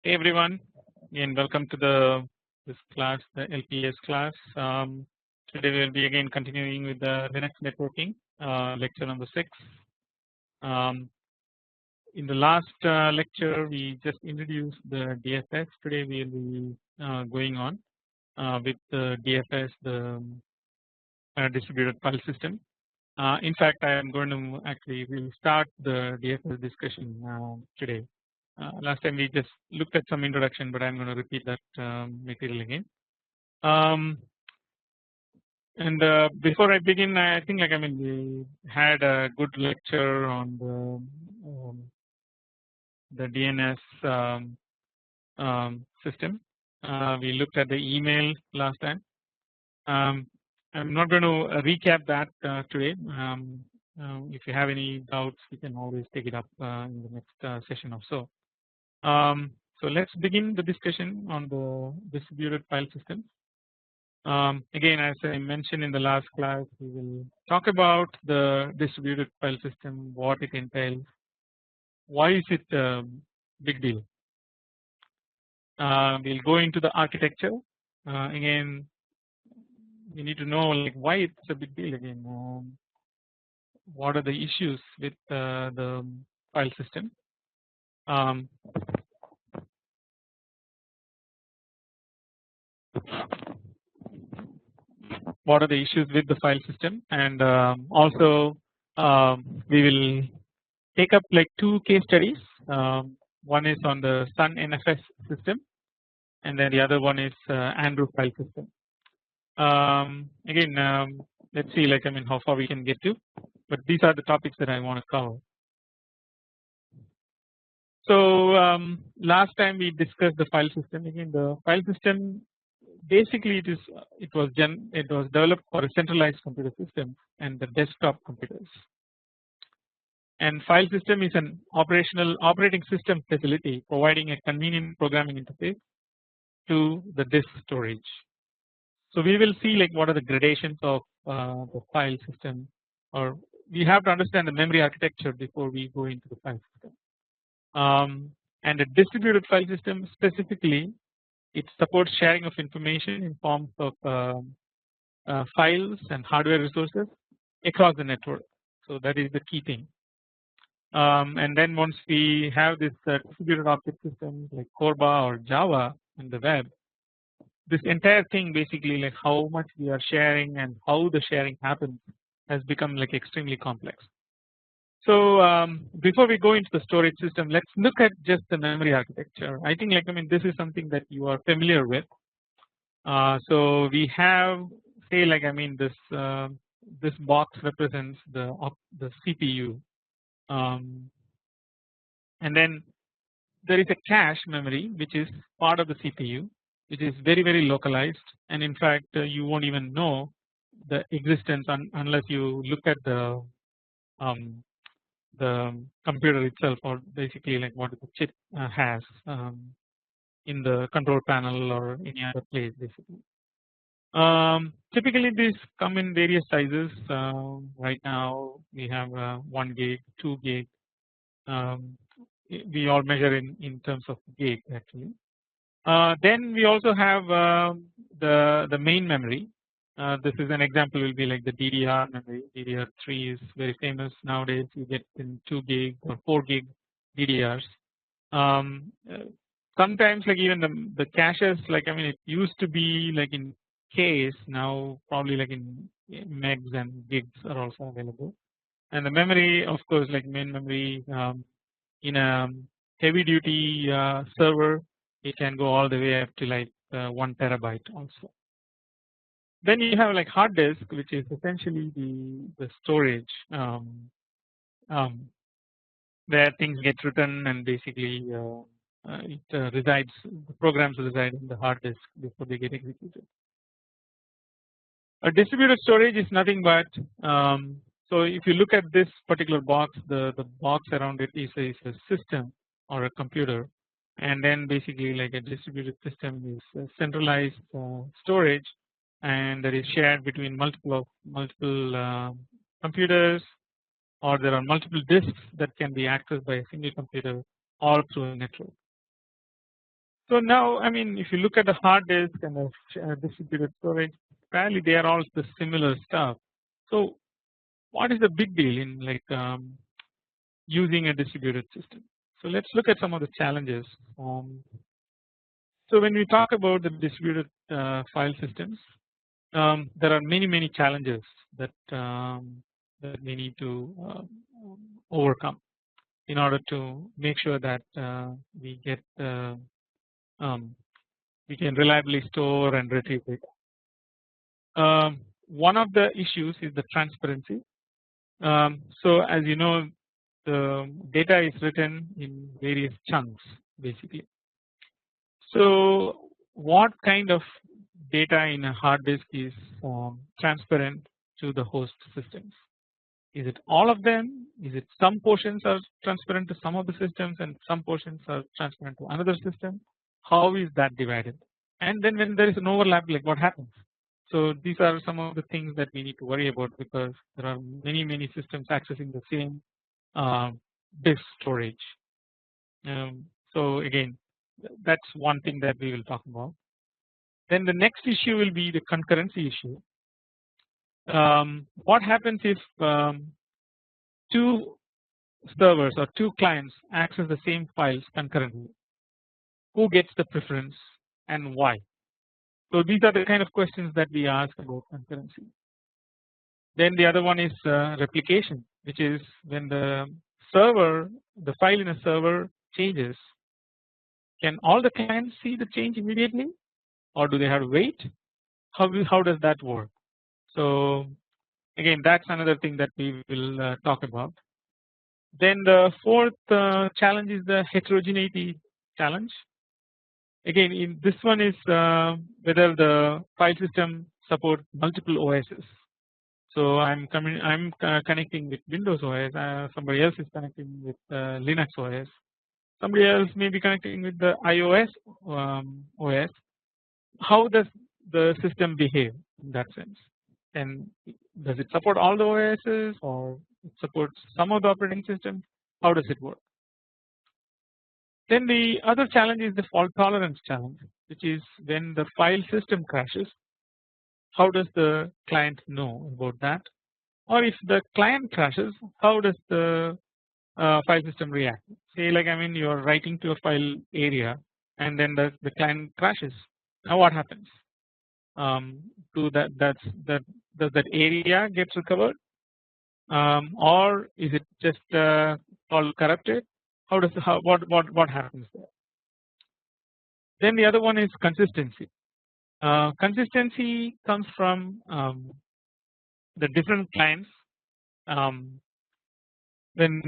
Hey everyone, and welcome to this class, the LPS class. Today we will be again continuing with the Linux networking lecture number 6. In the last lecture, we just introduced the DFS. Today we will be going on with the DFS, the distributed file system. In fact, I am going to actually we'll start the DFS discussion today. Last time we just looked at some introduction, but I'm going to repeat that material again. Before I begin, I think we had a good lecture on the DNS system. We looked at the email last time. I'm not going to recap that today. If you have any doubts, we can always take it up in the next session or so. So let's begin the discussion on the distributed file system. Again, as I mentioned in the last class, we will talk about the distributed file system, what it entails, why is it a big deal. We'll go into the architecture. Again, we need to know like why it's a big deal again. What are the issues with the file system? What are the issues with the file system, and also we will take up like 2 case studies. One is on the Sun NFS system, and then the other one is Andrew file system. Again, let's see like how far we can get to, but these are the topics that I want to cover. So last time we discussed the file system. Again, the file system basically it was developed for a centralized computer system and the desktop computers. And file system is an operating system facility providing a convenient programming interface to the disk storage. So we will see like what are the gradations of the file system, or we have to understand the memory architecture before we go into the file system. And a distributed file system specifically, it supports sharing of information in forms of files and hardware resources across the network. So that is the key thing. And then once we have this distributed object system like Corba or Java in the web, this entire thing basically like how much we are sharing and how the sharing happens has become like extremely complex. So before we go into the storage system, let's look at just the memory architecture. I think this is something that you are familiar with. So we have say like this box represents the CPU, and then there is a cache memory which is part of the CPU, which is very localized, and in fact you won't even know the existence unless you look at the computer itself, or basically like what the chip has in the control panel or any other place basically. Typically these come in various sizes. Right now we have 1 gig, 2 gig. We all measure in terms of gig actually. Then we also have the main memory. This is an example, will be like the DDR memory. DDR3 is very famous nowadays. You get in 2 gig or 4 gig DDRs. Sometimes like even the caches it used to be like in Ks, now probably like in megs and gigs are also available. And the memory, of course, like main memory in a heavy duty server, it can go all the way up to like 1 terabyte also. Then you have like hard disk, which is essentially the storage where things get written, and basically it resides, the programs reside in the hard disk before they get executed. A distributed storage is nothing but so if you look at this particular box, the box around it is a system or a computer, and then basically like a distributed system is a centralized storage, and that is shared between multiple computers, or there are multiple disks that can be accessed by a single computer all through a network. So now, I mean, if you look at the hard disk and the distributed storage, apparently they are all the similar stuff. So what is the big deal in like using a distributed system? So let's look at some of the challenges. So when we talk about the distributed file systems, there are many challenges that that we need to overcome in order to make sure that we get um, we can reliably store and retrieve data. One of the issues is the transparency. So as you know, the data is written in various chunks basically. So what kind of data in a hard disk is transparent to the host systems? Is it all of them? Is it some portions are transparent to some of the systems and some portions are transparent to another system? How is that divided? And then when there is an overlap, like what happens? So these are some of the things that we need to worry about, because there are many systems accessing the same disk storage. So again, that's one thing that we will talk about. Then the next issue will be the concurrency issue. What happens if two servers or two clients access the same files concurrently? Who gets the preference and why? So these are the kind of questions that we ask about concurrency. Then the other one is replication, which is when the file in a server changes, can all the clients see the change immediately, or do they have to wait? How does that work? So again, that's another thing that we will talk about. Then the fourth challenge is the heterogeneity challenge. Again, in this one is whether the file system support multiple OSs. So I'm connecting with Windows OS. Somebody else is connecting with Linux OS. Somebody else may be connecting with the iOS OS. How does the system behave in that sense? And does it support all the OSs, or it supports some of the operating systems? How does it work? Then the other challenge is the fault tolerance challenge, which is when the file system crashes, how does the client know about that? Or if the client crashes, how does the file system react? Say like, I mean, you are writing to a file area and then the client crashes. Now what happens? To does that area gets recovered, or is it just all corrupted? What happens there? Then the other one is consistency. Consistency comes from the different clients when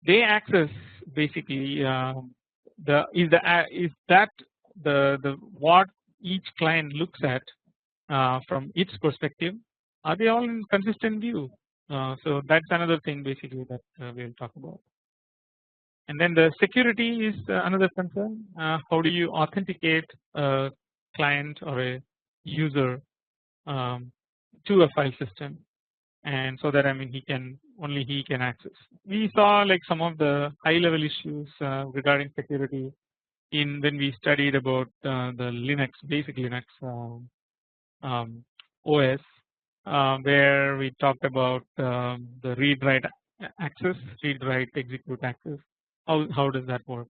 they access basically the what each client looks at from its perspective, are they all in consistent view? So that's another thing basically that we will talk about. And then the security is another concern. How do you authenticate a client or a user to a file system, and so that, I mean, only he can access. We saw like some of the high level issues regarding security in when we studied about the basic Linux OS, where we talked about the read write access, read write execute access. How does that work?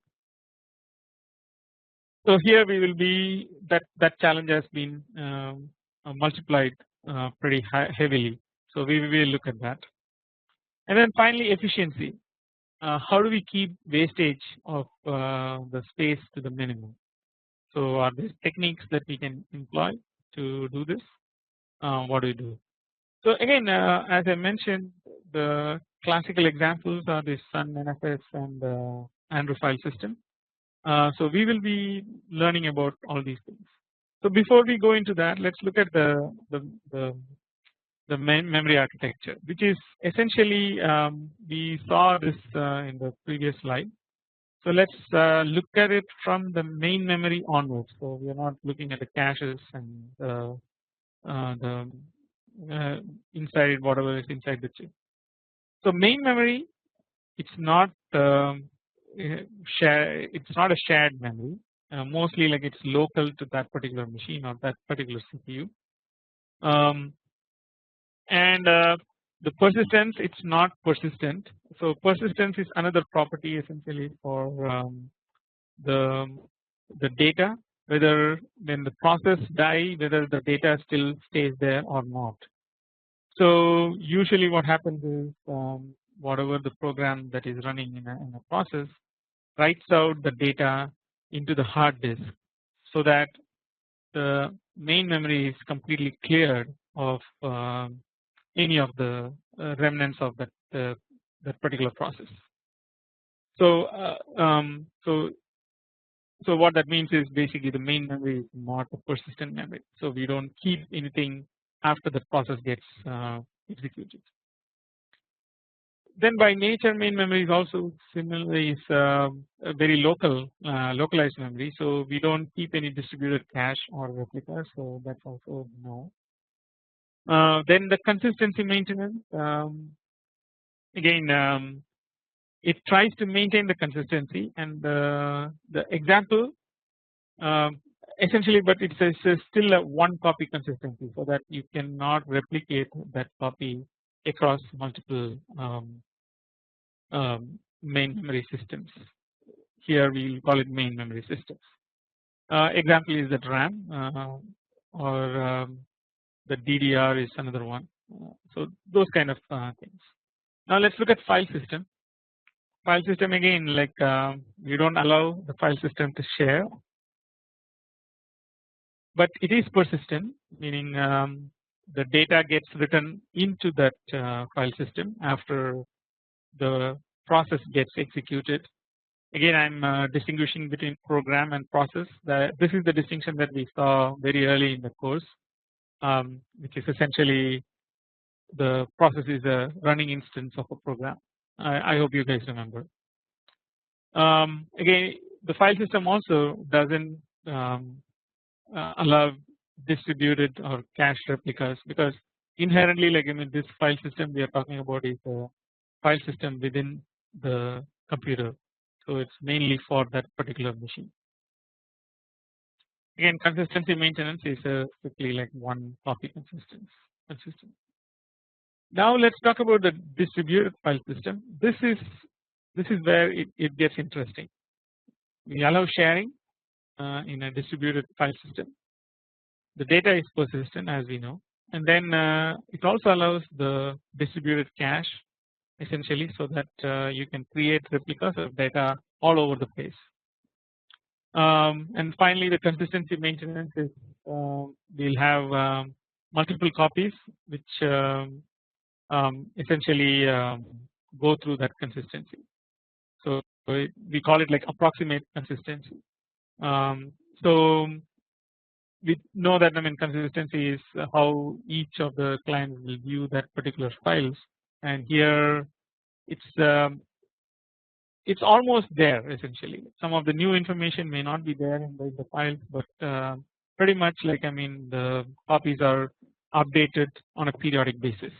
So here we will be that challenge has been multiplied pretty heavily. So we will look at that. And then finally, efficiency. How do we keep wastage of the space to the minimum? So are there techniques that we can employ to do this? What do we do? So again, as I mentioned, the classical examples are the Sun NFS and Andrew file system. So we will be learning about all these things. So before we go into that, let's look at the memory architecture, which is essentially we saw this in the previous slide. So let's look at it from the main memory onwards. So we are not looking at the caches and the inside whatever is inside the chip. So main memory, it's not share. It's not a shared memory. Mostly like it's local to that particular machine or that particular CPU. And the persistence, it's not persistent. So persistence is another property essentially for the data, whether when the process die, whether the data still stays there or not. So usually what happens is whatever the program that is running in a process writes out the data into the hard disk, so that the main memory is completely cleared of any of the remnants of that particular process. So so what that means is basically the main memory is not a persistent memory. So we don't keep anything after the process gets executed. Then by nature, main memory is also similarly is a very localized memory. So we don't keep any distributed cache or replicas. So that's also no. Then the consistency maintenance, again it tries to maintain the consistency, and the example essentially, but it's still a one copy consistency, so that you cannot replicate that copy across multiple main memory systems. Here we will call it main memory systems. Example is that RAM or the DDR is another one. So those kind of things. Now let's look at file system. File system, again, like we don't allow the file system to share, but it is persistent, meaning the data gets written into that file system after the process gets executed. Again, I'm distinguishing between program and process. This is the distinction that we saw very early in the course, which is essentially the process is a running instance of a program. I hope you guys remember. Again, the file system also doesn't allow distributed or cached replicas, because inherently, like this file system we are talking about is a file system within the computer, so it's mainly for that particular machine. Again, consistency maintenance is strictly like one copy consistent. Now let's talk about the distributed file system. This is where it gets interesting. We allow sharing in a distributed file system. The data is persistent, as we know, and then it also allows the distributed cache essentially, so that you can create replicas of data all over the place. And finally, the consistency maintenance is we'll have multiple copies which essentially go through that consistency. So we call it like approximate consistency. So we know that consistency is how each of the clients will view that particular files, and here it's almost there essentially. Some of the new information may not be there in the files, but pretty much like the copies are updated on a periodic basis.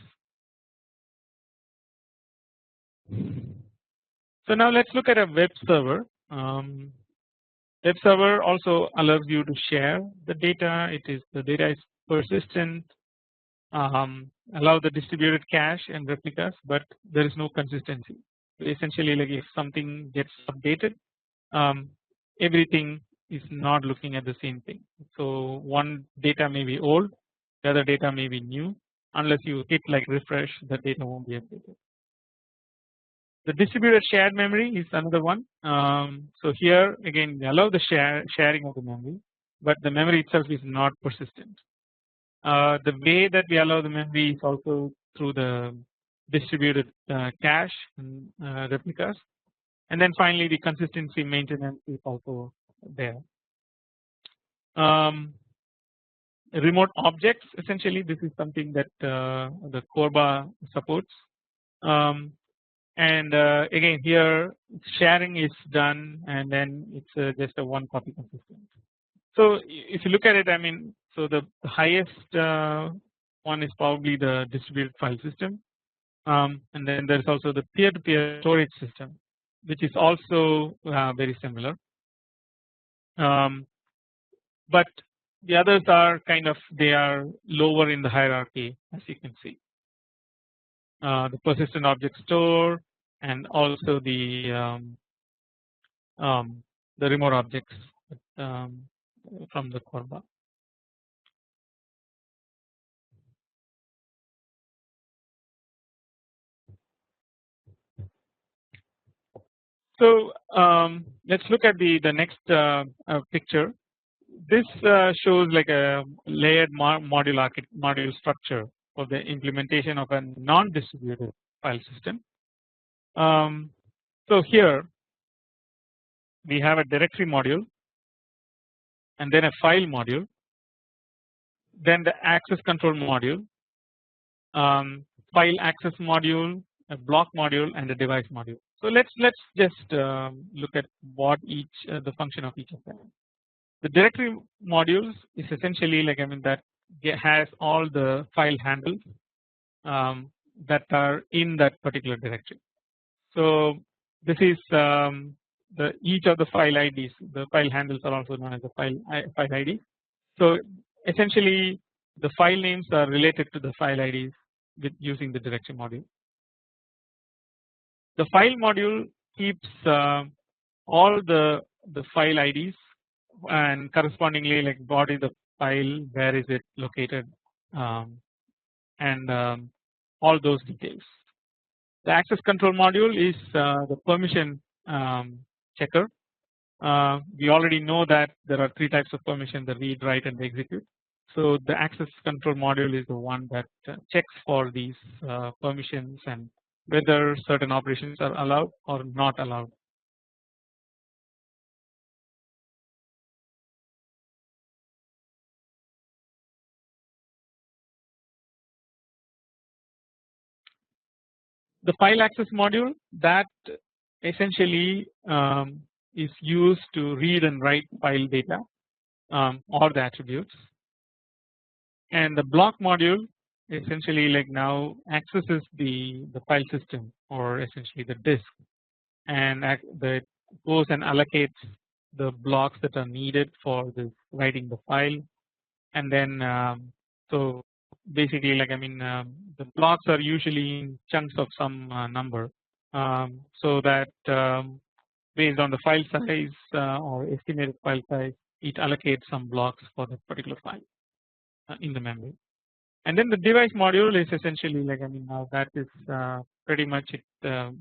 So now let's look at a web server. Web server also allows you to share the data. The data is persistent, allow the distributed cache and replicas, but there is no consistency. So essentially, like if something gets updated, everything is not looking at the same thing. So one data may be old, the other data may be new. Unless you hit like refresh, the data won't be updated. The distributed shared memory is another one. So here again we allow the sharing of the memory, but the memory itself is not persistent. The way that we allow the memory is also through the distributed cache and replicas, and then finally the consistency maintenance is also there. Remote objects, essentially this is something that the Corba supports. And again here sharing is done, and then it's just a one copy consistent. So if you look at it, so the highest one is probably the distributed file system, and then there's also the peer-to-peer storage system. which is also very similar, but the others are kind of, they are lower in the hierarchy, as you can see. The persistent object store and also the remote objects from the Corba. So let's look at the next picture. This shows like a layered module structure for the implementation of a non-distributed file system. So here we have a directory module and then a file module, then the access control module, file access module, a block module, and a device module. So let's just look at what each the function of each of them. The directory modules is essentially like, I mean, that has all the file handles that are in that particular directory. So this is the each of the file IDs. The file handles are also known as the file ID. So essentially, the file names are related to the file IDs with using the directory module. The file module keeps all the file IDs and correspondingly like what is the file, where is it located, and all those details. The access control module is the permission checker. We already know that there are three types of permission: the read, write, and the execute. So the access control module is the one that checks for these permissions and whether certain operations are allowed or not allowed. The file access module, that essentially is used to read and write file data or the attributes, and the block module essentially like now accesses the file system or essentially the disk, and the goes and allocates the blocks that are needed for this writing the file, and then so basically like, I mean, the blocks are usually in chunks of some number, so that based on the file size or estimated file size, it allocates some blocks for that particular file in the memory. And then the device module is essentially like, I mean, now that is pretty much it.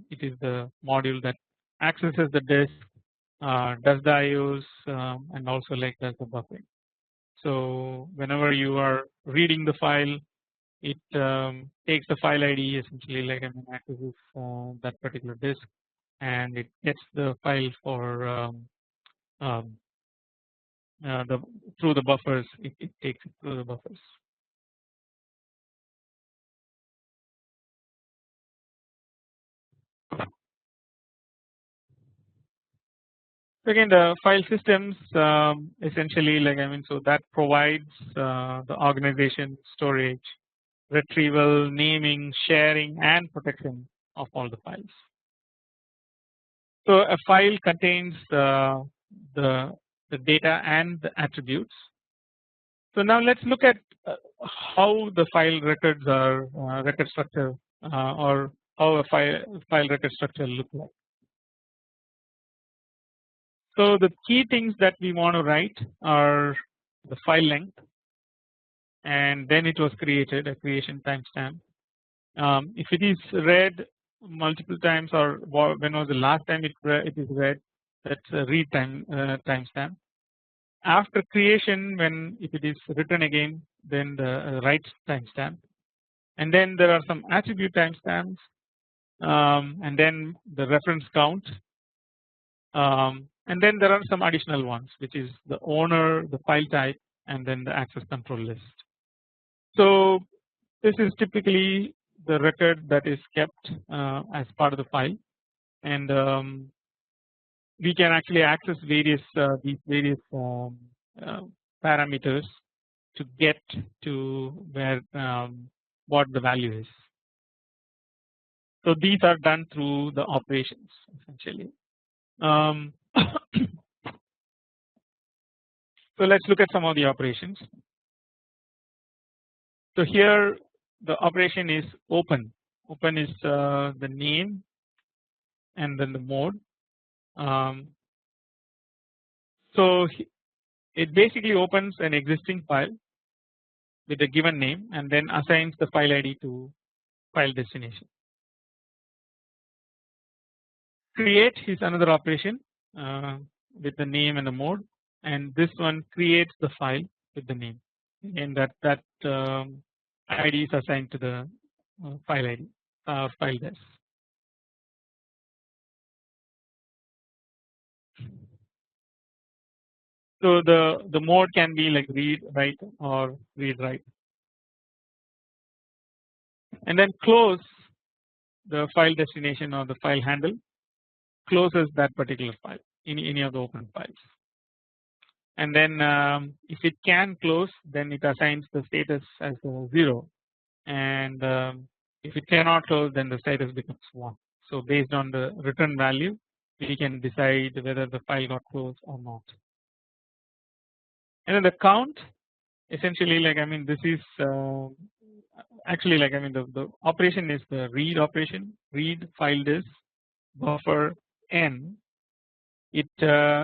It is the module that accesses the disk, does the IOs, and also like does the buffering. So whenever you are reading the file, it takes the file ID essentially like, I mean, accesses that particular disk, and it gets the file for through the buffers. It takes it through the buffers. Again, the file systems essentially like, I mean, so that provides the organization, storage, retrieval, naming, sharing, and protection of all the files. So a file contains the data and the attributes. So now let's look at how the file records are record structure or how a file record structure look like. So the key things that we want to write are the file length, and then it was created, a creation timestamp. If it is read multiple times or when was the last time it is read, that's a read timestamp. After creation, when if it is written again, then the write timestamp, and then there are some attribute timestamps, and then the reference count. And then there are some additional ones, which is the owner, the file type, and then the access control list. So this is typically the record that is kept as part of the file, and we can actually access various these various parameters to get to where what the value is. So these are done through the operations essentially. So let's look at some of the operations. So here the operation is open. Open is the name and then the mode. So it basically opens an existing file with a given name and then assigns the file ID to file destination. Create is another operation with the name and the mode, and this one creates the file with the name, and that ID is assigned to the file ID file des. So the mode can be like read write or read write, and then close the file destination or the file handle closes that particular file, any of the open files. And then if it can close, then it assigns the status as 0, and if it cannot close, then the status becomes 1. So based on the return value, we can decide whether the file got closed or not. And then the count, essentially, like this is actually like the operation is the read operation, read file disk buffer n. It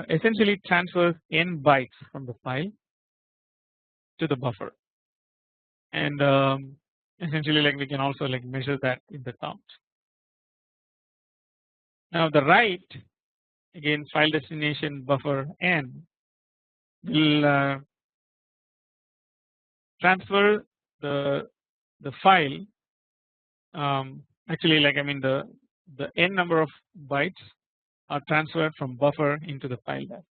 essentially transfers n bytes from the file to the buffer, and essentially like we can also like measure that in the count. Now the write, again file destination buffer n, will transfer the file, actually like the n number of bytes are transferred from buffer into the file there.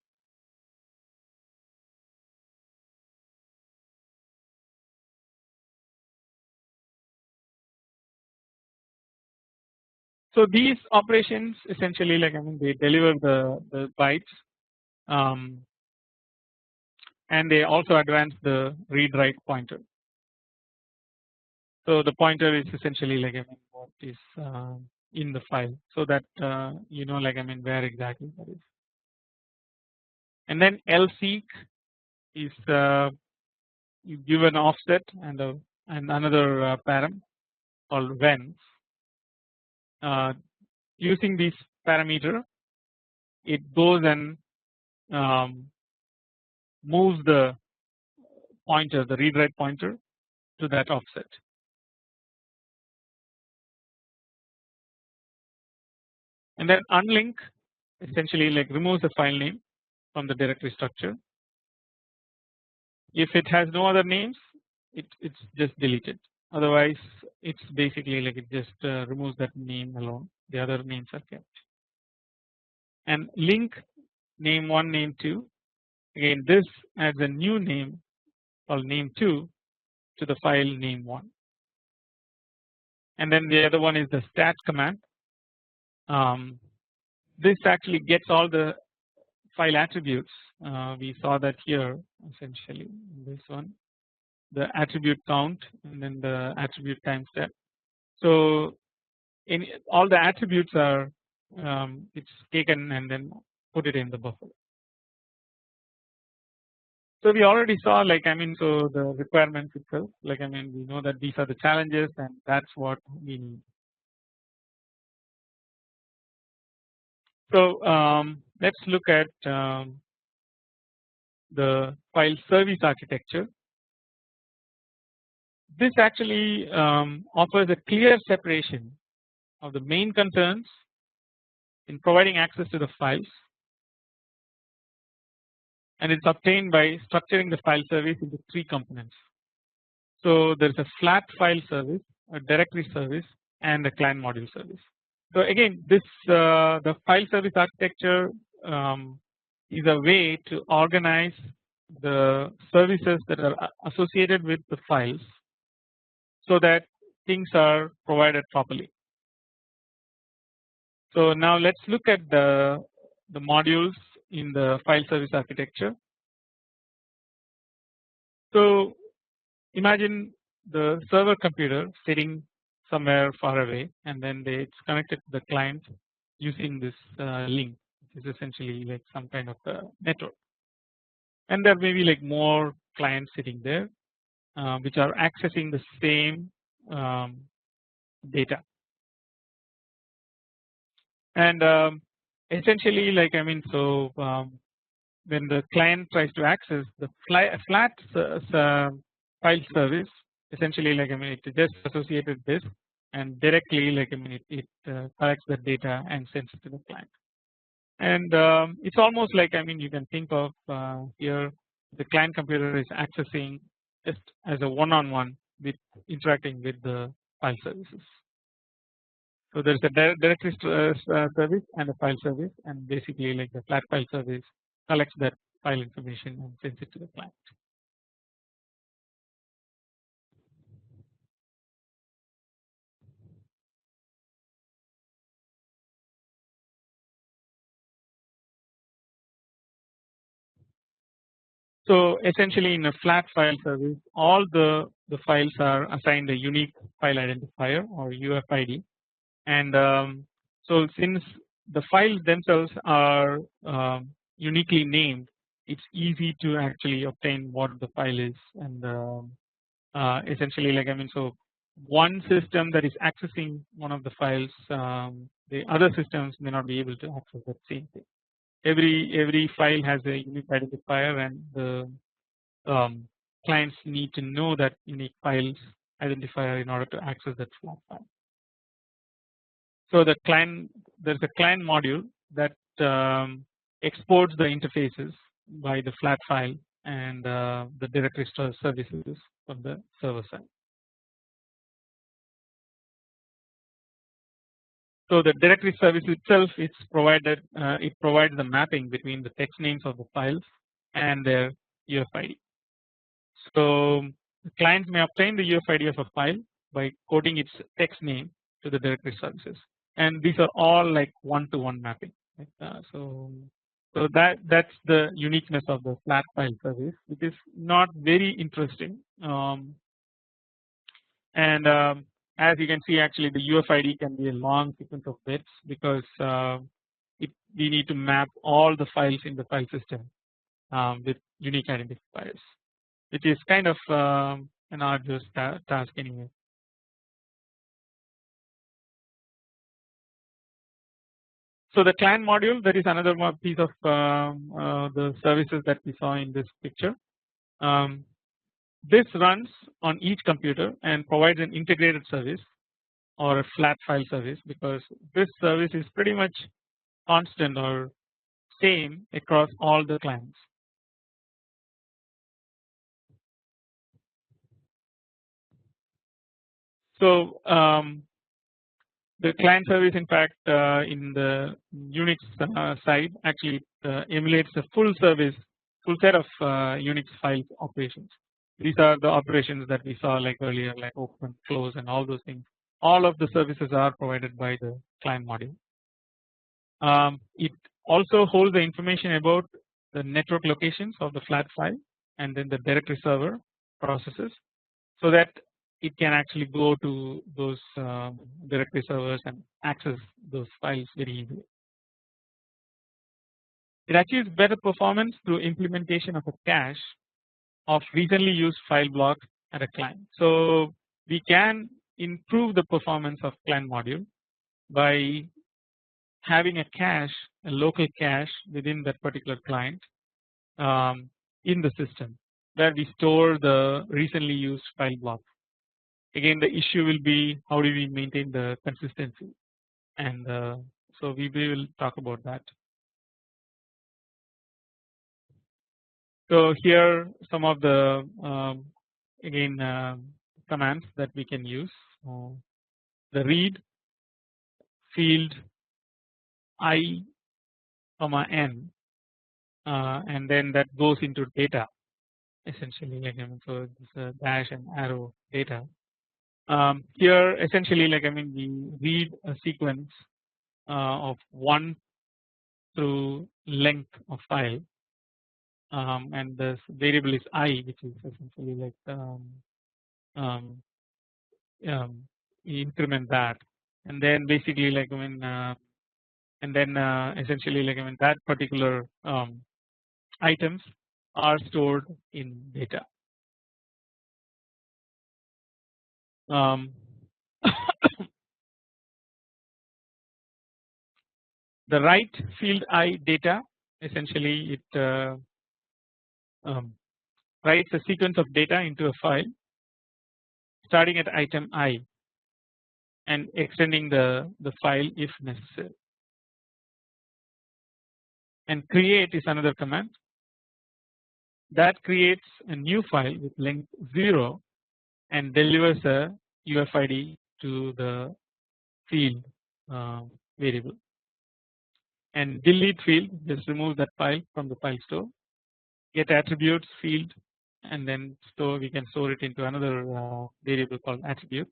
So these operations essentially like they deliver the bytes, and they also advance the read write pointer. So the pointer is essentially like what is in the file, so that you know like where exactly that is. And then lseek is you give an offset and another param called when. Using this parameter, it goes and moves the pointer, the read write pointer, to that offset. And then unlink essentially like removes the file name from the directory structure. If it has no other names, it's just deleted. Otherwise, it's basically like it just removes that name alone. The other names are kept. And link name1, name2. Again, this adds a new name called name2 to the file name1. And then the other one is the stat command. This actually gets all the file attributes. We saw that here essentially in this one, the attribute count and then the attribute time step. So in all the attributes are it's taken and then put it in the buffer. So we already saw like so the requirements itself, like we know that these are the challenges and that's what we need. So let's look at the file service architecture. This actually offers a clear separation of the main concerns in providing access to the files, and it's obtained by structuring the file service into 3 components. So there is a flat file service, a directory service, and a client module service. So again, this the file service architecture is a way to organize the services that are associated with the files, so that things are provided properly. So now let's look at the modules in the file service architecture. So imagine the server computer sitting somewhere far away, and then it's connected to the client using this link, which is essentially like some kind of a network. And there may be like more clients sitting there which are accessing the same data. And essentially, like I mean, so when the client tries to access the flat file service, essentially, like I mean, it just associated this and directly, like I mean, it collects the data and sends it to the client. And it's almost like, I mean, you can think of here the client computer is accessing just as a one-on-one with interacting with the file services. So there's a directory service and a file service, and basically like the flat file service collects that file information and sends it to the client. So essentially, in a flat file service, all the files are assigned a unique file identifier or UFID, and so since the files themselves are uniquely named, it's easy to actually obtain what the file is. And essentially, like I mean, so one system that is accessing one of the files, the other systems may not be able to access that same thing. Every file has a unique identifier, and the clients need to know that unique files identifier in order to access that flat file. So the client, there's a client module that exports the interfaces by the flat file and the directory services from the server side. So the directory service itself, it's provided, it provides the mapping between the text names of the files and their UFID. So the client may obtain the UFID of a file by coding its text name to the directory services, and these are all like one-to-one mapping. So that's the uniqueness of the flat file service, which is not very interesting. And as you can see, actually the UFID can be a long sequence of bits because we need to map all the files in the file system with unique identifiers, which is kind of an arduous task anyway. So the client module, that is another piece of the services that we saw in this picture. This runs on each computer and provides an integrated service or a flat file service, because this service is pretty much constant or same across all the clients. So the client service, in fact, in the Unix side, actually emulates a full service, full set of Unix file operations. These are the operations that we saw like earlier, like open, close, and all those things. All of the services are provided by the client module. It also holds the information about the network locations of the flat file and then the directory server processes, so that it can actually go to those directory servers and access those files very easily. It achieves better performance through implementation of a cache of recently used file blocks at a client. So we can improve the performance of client module by having a cache, a local cache within that particular client in the system, where we store the recently used file blocks. Again, the issue will be how do we maintain the consistency, and so we will talk about that. So here some of the again commands that we can use. The read field I, n, and then that goes into data, essentially, like so it's a dash and arrow data. Here essentially, like we read a sequence of 1 through length of file, and this variable is I, which is essentially like we increment that, and then basically like when and then essentially like when that particular items are stored in data. Um, the write field I data, essentially it writes a sequence of data into a file starting at item I and extending the file if necessary. And create is another command that creates a new file with length 0 and delivers a UFID to the field variable. And delete field just remove that file from the file store. Get attributes field, and then we can store it into another variable called attribute.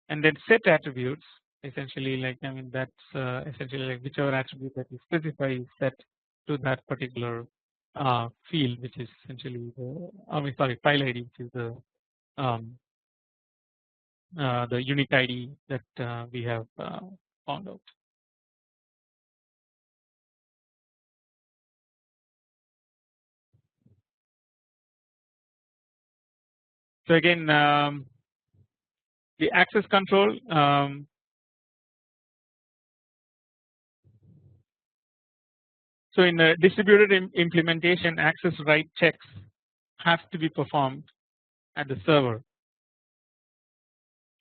And then set attributes, essentially like that's essentially like whichever attribute that you specify is set to that particular field, which is essentially the file ID, which is the unique ID that we have found out. So again, the access control. So in a distributed implementation, access write checks have to be performed at the server.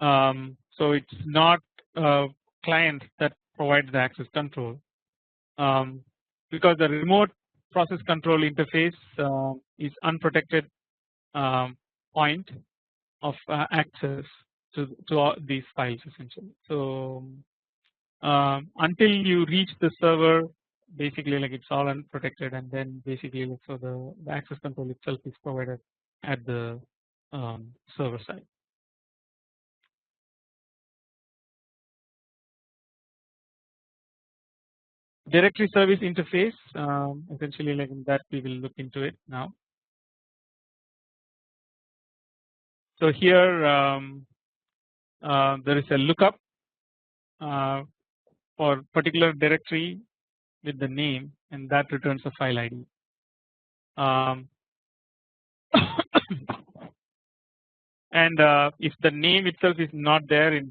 So it's not a client that provides the access control, because the remote process control interface is unprotected point of access to all these files essentially. So until you reach the server, basically like it's all unprotected, and then basically like so the access control itself is provided at the server side. Directory service interface, essentially like that we will look into it now. So here there is a lookup for particular directory with the name, and that returns a file ID. And if the name itself is not there in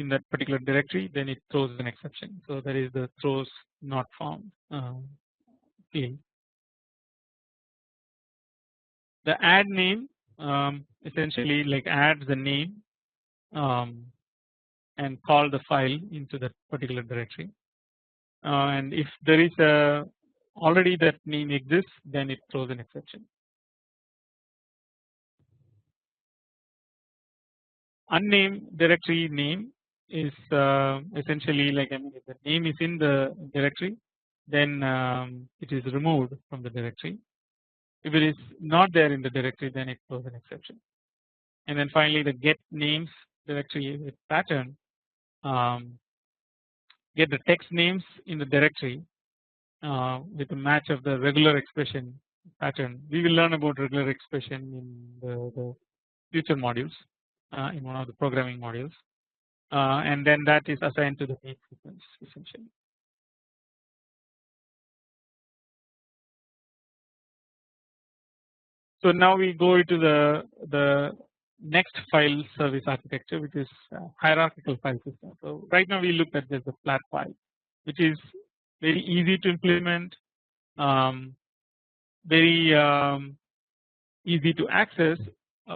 that particular directory, then it throws an exception. So that is the throws not found field. The add name essentially like adds the name and call the file into that particular directory. And if there is already that name exists, then it throws an exception. Unnamed directory name is essentially like if the name is in the directory, then it is removed from the directory. If it is not there in the directory, then it throws an exception. And then finally the get names directory with pattern, get the text names in the directory with a match of the regular expression pattern. We will learn about regular expression in the future modules in one of the programming modules, and then that is assigned to the main sequence essentially. So now we go into the next file service architecture, which is hierarchical file system. So right now we looked at just the flat file, which is very easy to implement, very easy to access,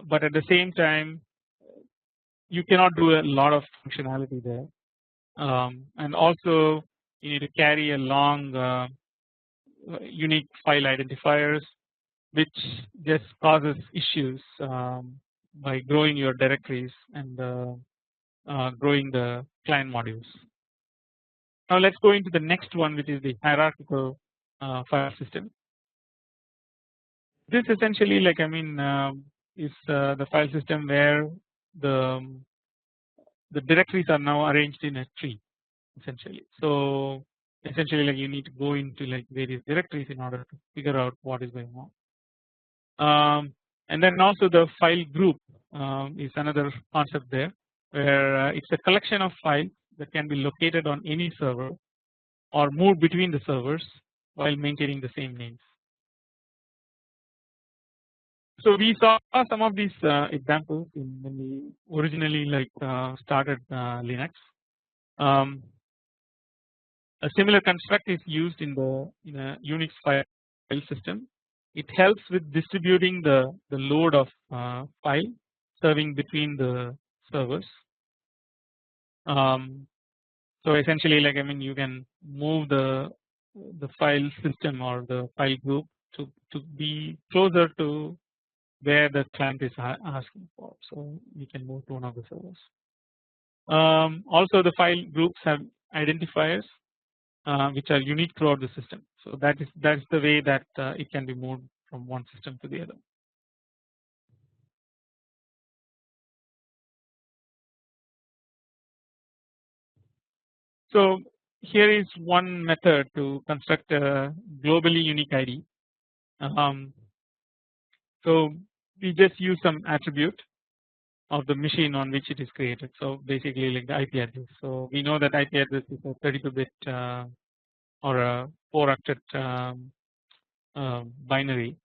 but at the same time you cannot do a lot of functionality there, and also you need to carry a long unique file identifiers, which just causes issues by growing your directories and growing the client modules. Now let's go into the next one, which is the hierarchical file system. This essentially like is the file system where the directories are now arranged in a tree essentially. So essentially like you need to go into like various directories in order to figure out what is going on. And then also the file group is another concept there, where it's a collection of files that can be located on any server or moved between the servers while maintaining the same names. So we saw some of these examples when we originally started Linux. A similar construct is used in a Unix file system. It helps with distributing the load of file serving between the servers. So essentially, you can move the file system or the file group to be closer to where the client is asking for. So you can move to one of the servers. Also, the file groups have identifiers which are unique throughout the system. So that's the way that it can be moved from one system to the other. So here is one method to construct a globally unique ID. So we just use some attribute of the machine on which it is created. So basically, like the IP address. So we know that IP address is a 32-bit or a 4-octet binary.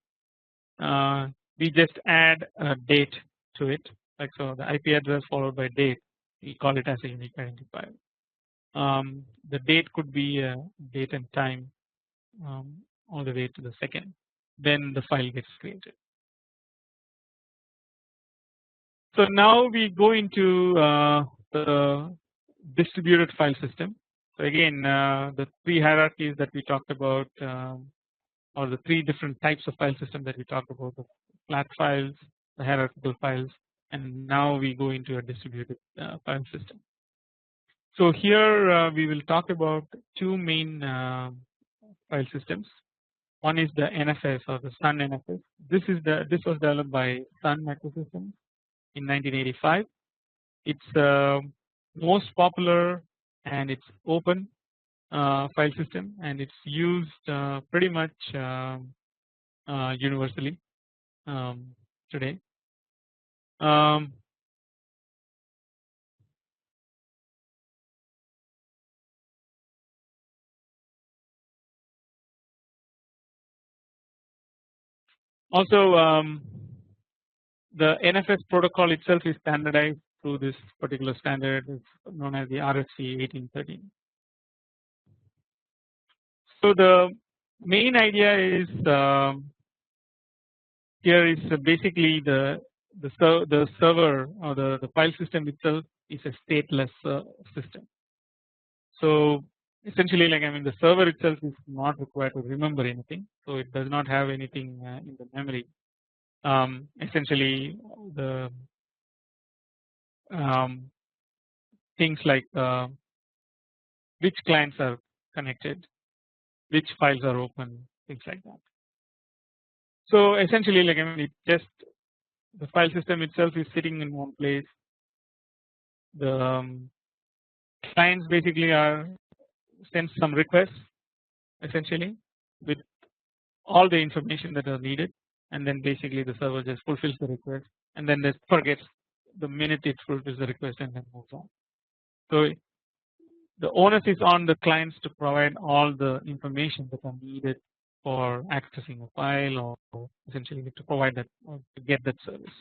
We just add a date to it, like so the IP address followed by date. We call it as a unique identifier. The date could be a date and time all the way to the second. Then the file gets created. So now we go into the distributed file system. So again, the three hierarchies that we talked about, or the three different types of file system that we talked about: the flat files, the hierarchical files, and now we go into a distributed file system. So here we will talk about two main file systems. One is the NFS or the Sun NFS. This was developed by Sun Microsystems in 1985. It's most popular and it's open file system, and it's used pretty much universally today. Also, the NFS protocol itself is standardized through this particular standard. It's known as the RFC 1813. So the main idea is here is basically the server or the file system itself is a stateless system. So essentially, the server itself is not required to remember anything, so it does not have anything in the memory. Essentially, the things like which clients are connected, which files are open, things like that. So essentially, it just the file system itself is sitting in one place. The clients basically send some requests essentially with all the information that are needed, and then basically the server just fulfills the request, and then it forgets the minute it fulfills the request and then moves on. So the onus is on the clients to provide all the information that are needed for accessing a file, or essentially to provide that or to get that service.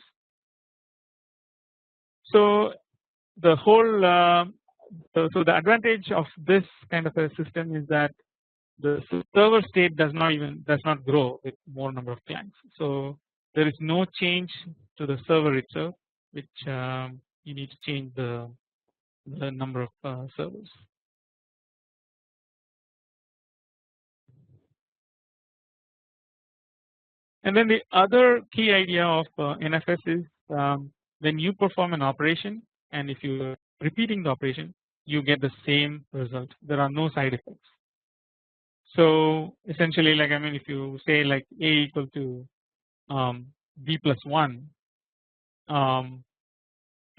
So the whole so the advantage of this kind of a system is that the server state does not grow with more number of clients. So there is no change to the server itself, which you need to change the number of servers. And then the other key idea of NFS is when you perform an operation, and if you are repeating the operation, you get the same result. There are no side effects. So essentially, if you say like A equal to B plus 1, and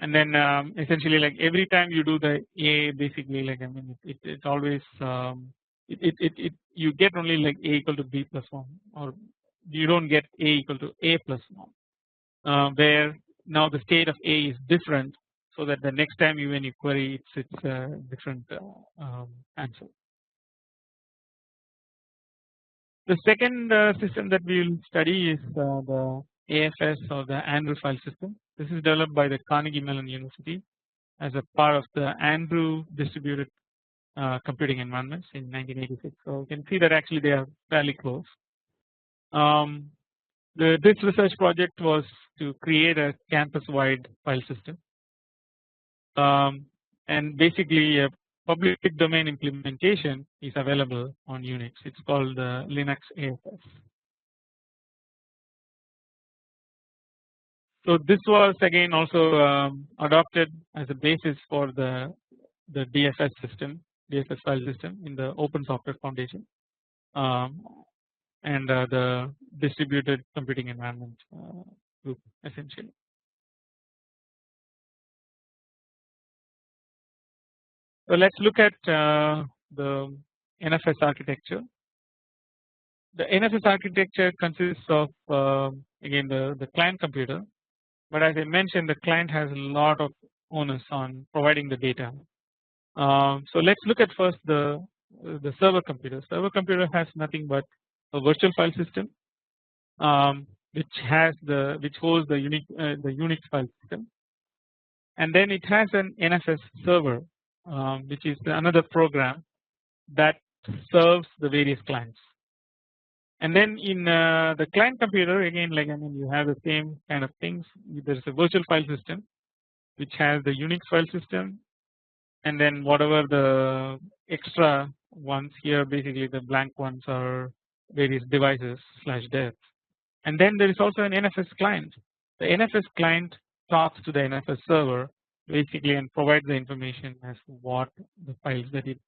then essentially every time you do the A, basically it always you get only A equal to B plus 1, or you don't get A equal to A plus 1, where now the state of A is different, so that the next time when you query it's a different answer. The second system that we will study is the AFS, or the Andrew file system. This is developed by the Carnegie Mellon University as a part of the Andrew distributed computing environments in 1986. So you can see that actually they are fairly close. This research project was to create a campus-wide file system, and basically a public domain implementation is available on Unix. It's called the Linux AFS. So this was again also adopted as a basis for the DFS system, DFS file system in the Open Software Foundation, and the distributed computing environment group essentially. So let's look at the NFS architecture. The NFS architecture consists of again the client computer, but as I mentioned, the client has a lot of onus on providing the data. So let's look at first the server computer. Server computer has nothing but a virtual file system, which holds the Unix file system, and then it has an NFS server, which is another program that serves the various clients. And then in the client computer, again, like you have the same kind of things. There is a virtual file system which has the Unix file system, and then whatever the extra ones here, basically the blank ones are various devices /dev. And then there is also an NFS client. The NFS client talks to the NFS server basically and provides the information as to what the files that it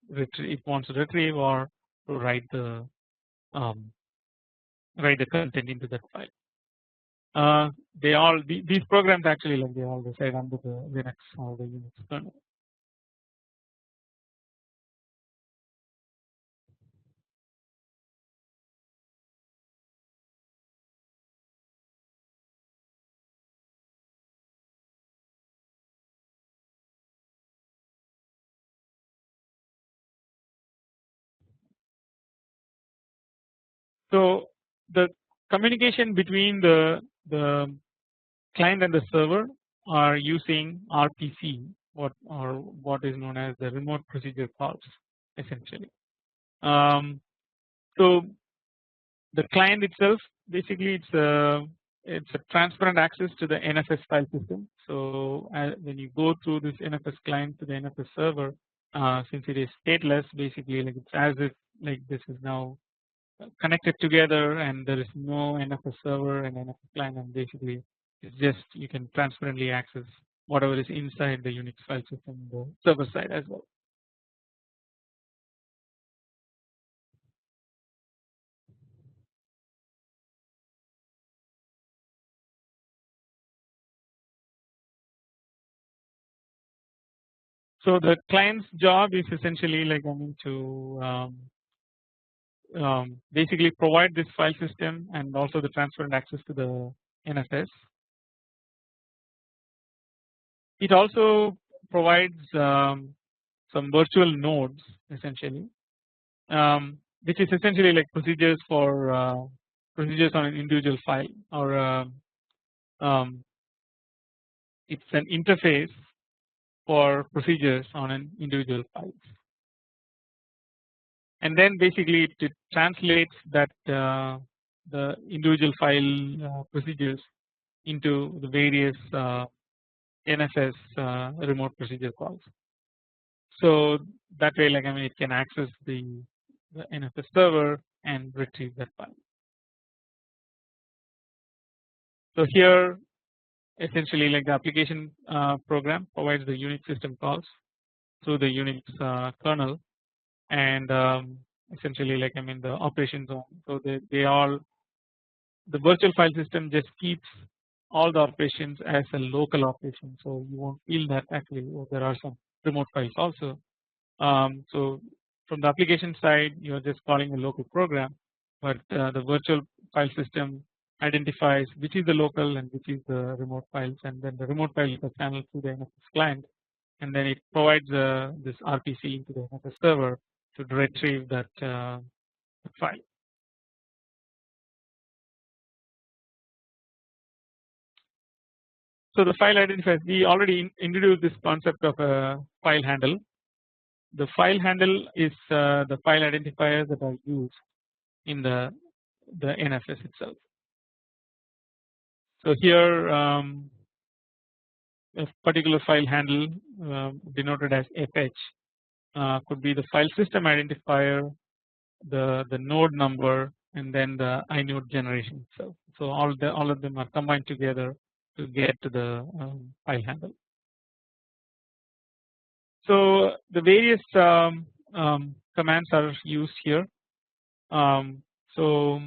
wants to retrieve or to write the content into that file. These programs actually they all reside under the Linux or the Unix kernel. So the communication between the client and the server are using RPC, what is known as the remote procedure calls essentially. So the client itself, basically it's a transparent access to the NFS file system. So when you go through this NFS client to the NFS server, since it is stateless, basically like it's as if like this is now connected together and there is no NFS server and NFS client, and basically it's just you can transparently access whatever is inside the Unix file system on the server side as well. So the client's job is essentially like to basically provide this file system and also the transparent access to the NFS. It also provides some virtual nodes essentially, which is essentially like procedures for procedures on an individual file, or it's an interface for procedures on an individual file. And then basically it translates that the individual file procedures into the various NFS remote procedure calls. So that way, like it can access the NFS server and retrieve that file. So here, essentially, like the application program provides the Unix system calls through the Unix kernel, and essentially, like the operation zone. So the virtual file system just keeps all the operations as a local operation, so you won't feel that actually there are some remote files also. So from the application side, you're just calling a local program, but the virtual file system identifies which is the local and which is the remote files, and then the remote file is channeled through the NFS client, and then it provides this RPC into the NFS server to retrieve that file. So the file identifiers, we already introduced this concept of a file handle. The file handle is the file identifiers that are used in the NFS itself. So here a particular file handle denoted as FH could be the file system identifier, the node number, and then the inode generation itself. So all of them are combined together to get to the file handle. So the various commands are used here. So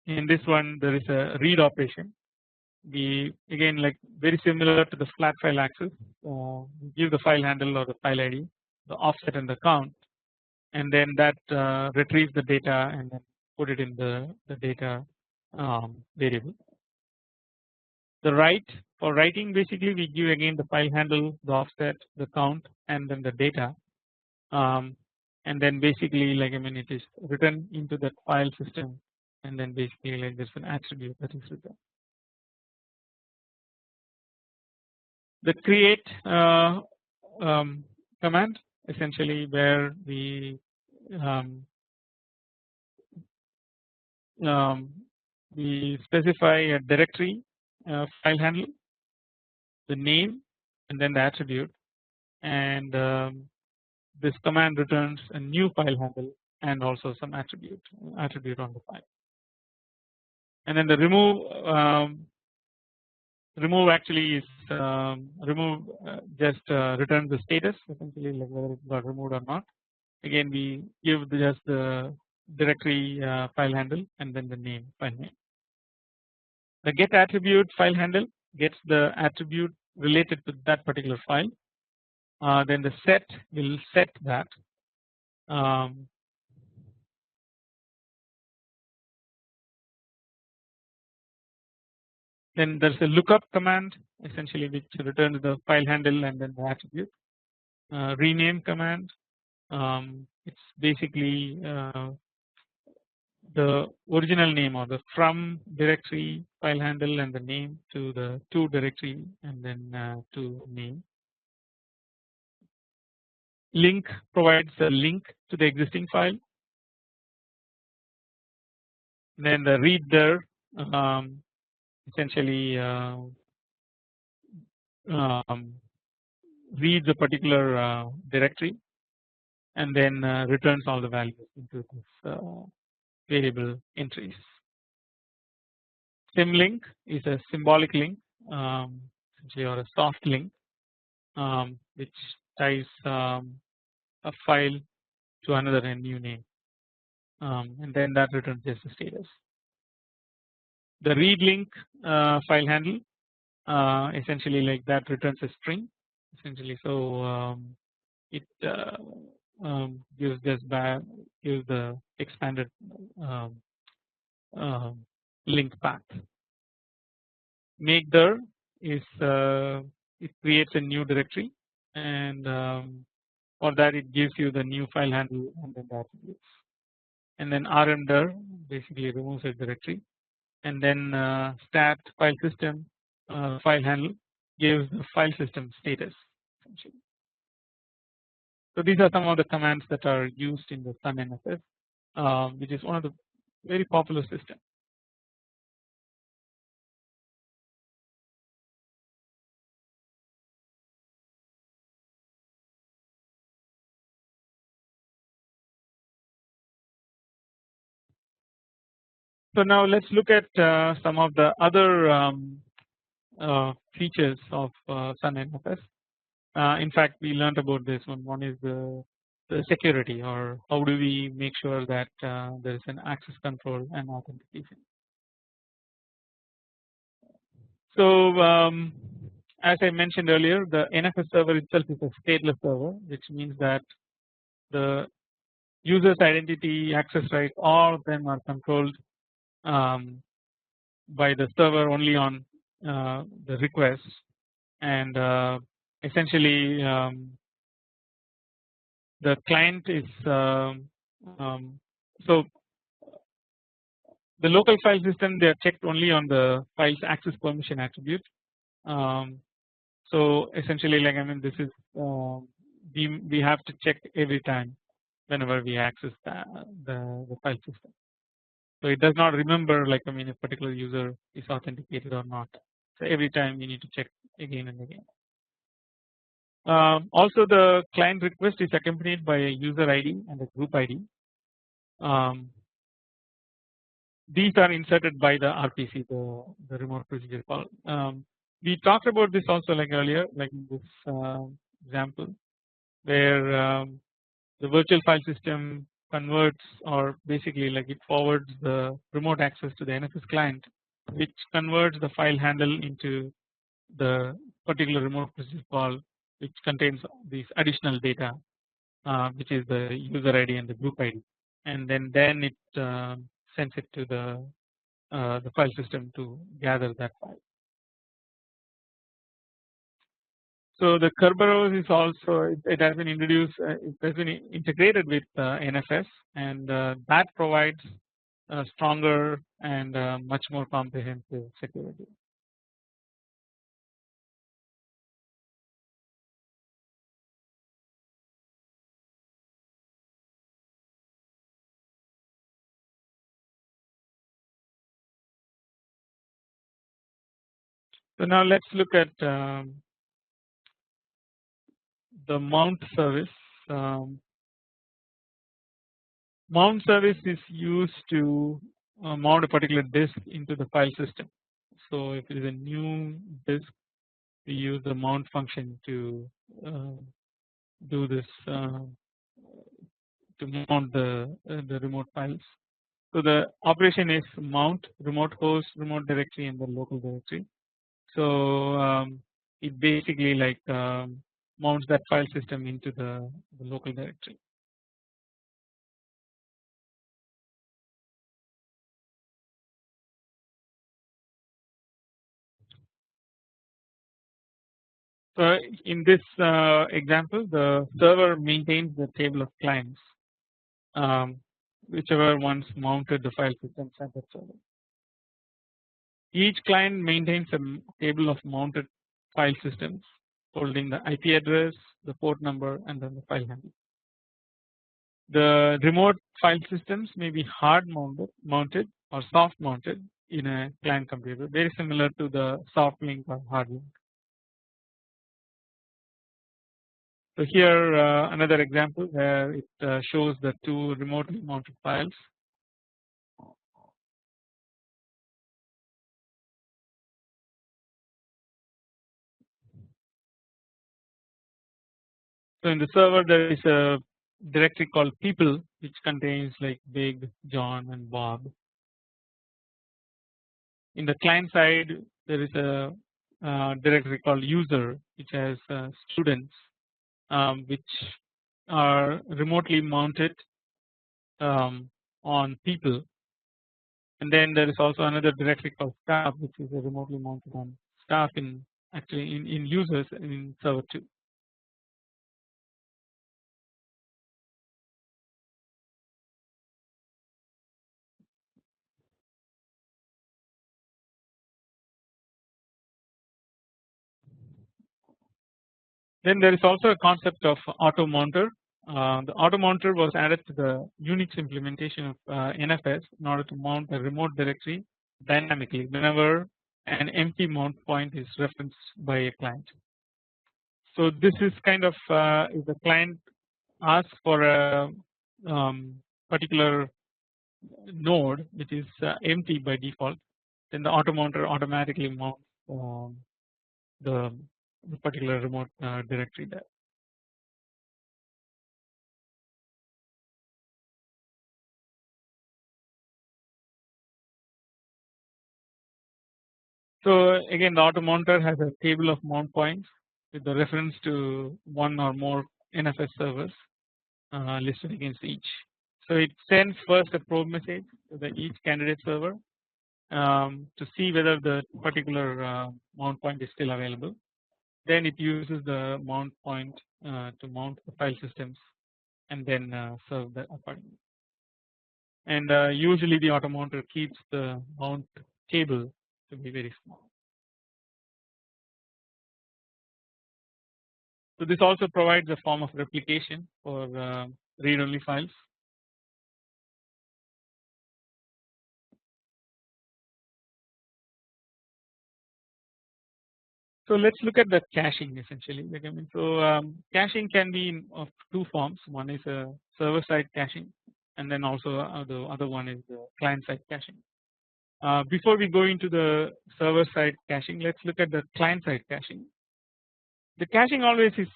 in this one there is a read operation. We again, like very similar to the flat file access, give the file handle or the file ID, the offset and the count, and then that retrieves the data and then put it in the data variable. The write, for writing, basically we give again the file handle, the offset, the count, and then the data, and then basically, like, I mean, it is written into that file system, and then basically like there's an attribute that is written. The create command, essentially where we specify a directory file handle, the name, and then the attribute, and this command returns a new file handle and also some attribute on the file. And then the remove actually is remove just returns the status, essentially, like whether it got removed or not. Again, we give just the directory file handle and then the name, file name. The get attribute file handle gets the attribute related to that particular file. Then the set will set that. Then there's a lookup command, essentially, which returns the file handle and then the attribute. Rename command, it's basically the original name or the from directory file handle and the name to the to directory and then to name. Link provides a link to the existing file. Then the reader essentially reads a particular directory and then returns all the values into this variable entries. Symlink is a symbolic link, essentially, or a soft link, which ties a file to another and new name, and then that returns just the status. The read link file handle, essentially, like that returns a string, essentially. So it gives the expanded link path. Make dir is it creates a new directory, and for that it gives you the new file handle and then the attributes. And then rmdir basically removes a directory, and then stat file system file handle gives the file system status, essentially. So these are some of the commands that are used in the Sun NFS, which is one of the very popular systems. So now let's look at some of the other features of Sun NFS. In fact, we learned about this one. One is the security, or how do we make sure that there is an access control and authentication. So as I mentioned earlier, the NFS server itself is a stateless server, which means that the user's identity, access right, all of them are controlled by the server only on the request, and essentially the client is so the local file system, they are checked only on the file's access permission attribute. So essentially, like, I mean, this is we have to check every time whenever we access the file system. So it does not remember, like, I mean, if particular user is authenticated or not. So every time we need to check again and again. Also, the client request is accompanied by a user ID and a group ID. These are inserted by the RPC, the remote procedure call. We talked about this also, like earlier, like in this example, where the virtual file system converts, or basically like it forwards the remote access to the NFS client, which converts the file handle into the particular remote procedure call, which contains these additional data, which is the user ID and the group ID, and then it sends it to the file system to gather that file. So the Kerberos is also, it has been introduced, it has been integrated with NFS, and that provides stronger and much more comprehensive security. So now let's look at the mount service. Mount service is used to mount a particular disk into the file system. So if it is a new disk, we use the mount function to do this, to mount the remote files. So the operation is mount remote host, remote directory, and the local directory. So it basically like mounts that file system into the local directory. So in this example, the server maintains the table of clients, whichever ones mounted the file systems at that server. Each client maintains a table of mounted file systems holding the IP address, the port number, and then the file handle. The remote file systems may be hard mounted or soft mounted in a client computer, very similar to the soft link or hard link. So here another example where it shows the two remotely mounted files. So in the server there is a directory called people, which contains like Big, John, and Bob. In the client side there is a directory called user, which has students, which are remotely mounted on people, and then there is also another directory called staff, which is remotely mounted on staff in actually in users in server 2. Then there is also a concept of auto mounter. The auto mounter was added to the Unix implementation of NFS in order to mount a remote directory dynamically whenever an empty mount point is referenced by a client. So this is kind of if the client asks for a particular node which is empty by default, then the auto mounter automatically mounts the particular remote directory there. So again, the auto mounter has a table of mount points with the reference to one or more NFS servers listed against each. So it sends first a probe message to the each candidate server, to see whether the particular mount point is still available. Then it uses the mount point to mount the file systems and then serve the accordingly. And usually the auto mounter keeps the mount cable to be very small. So this also provides a form of replication for read-only files. So let's look at the caching essentially. Like I mean, so caching can be in of two forms. One is a server-side caching, and then also the other one is the client-side caching. Before we go into the server-side caching, let's look at the client-side caching. The caching always is